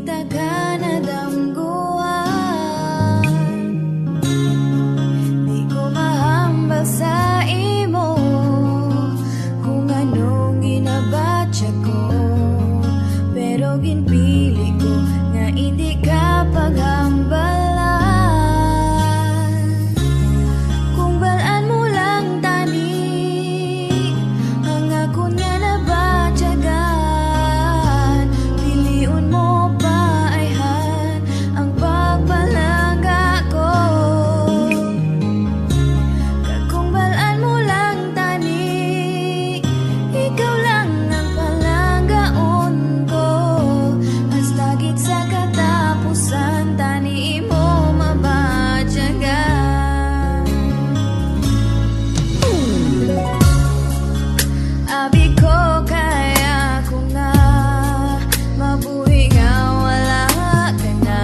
taga nadamguan. Di ko mahambal sa imo kung anong ginabatya ko, pero ginpili ko nga hindi ka paghambalan. Kung balaan mo lang tani ang akon nga nabatyagan, piliun mo pa ayhan ang pagpalangga ko. Kung balaan mo lang tani, ikaw lang ang palanggaon ko. Hasta gid sa katapusan tani mo mabatyagan. Abi ko kaya ko nga mabuhi nga wala ka na.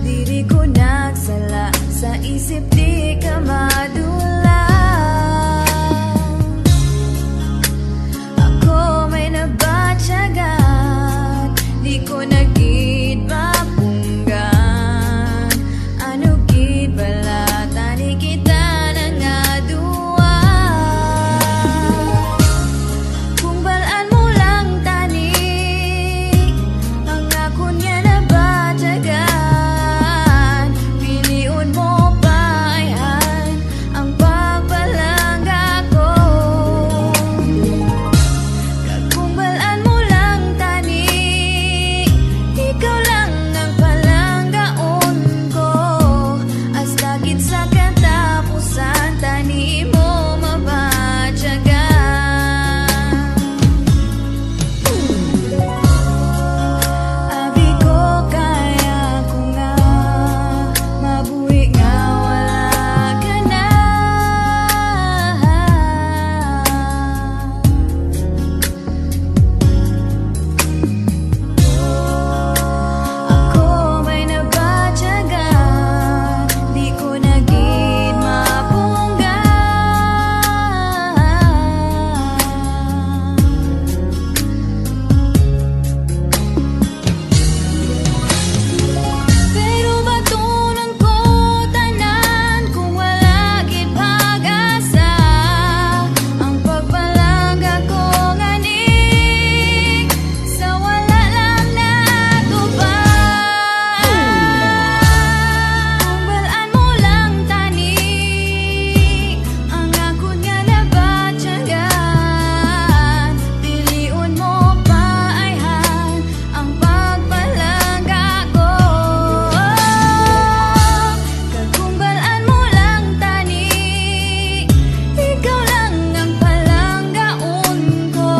Diri ko nagsala sa isip di ka madula. Ako may nabatyagan, di ko na gid mapunggan. Ano gid bala tani kita na nga duwa. Kung balaan mo lang tani ang akon nga nabatyagan, piliun mo pa ayhan ang pagpalangga ko. Kung balaan mo lang tani, ikaw lang ang palanggaon ko. Hasta gid sa katapusan tani mo mabatyagan. Abi ko kaya ko nga mabuhi nga wala ka na. Ako may nabatyagan, di ko na gid mapunggan. Pero matunon ko tanan kung wala gid pag-asa ang pagpalangga ko ngani sa wala lang natupad. Kung balaan mo lang tani ang akon nga nabatyagan, piliun mo pa ayhan ang pagpalangga ko. Kung balaan mo lang tani, ikaw lang ang palanggaon ko.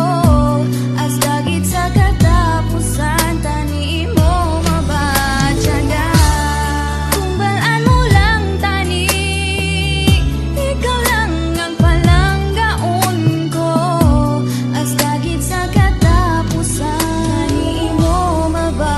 Hasta gid sa katapusan tani mo mabatyagan. Kung balaan mo lang tani, ikaw lang ang palanggaon ko. Hasta gid sa katapusan tani mo mabatyagan.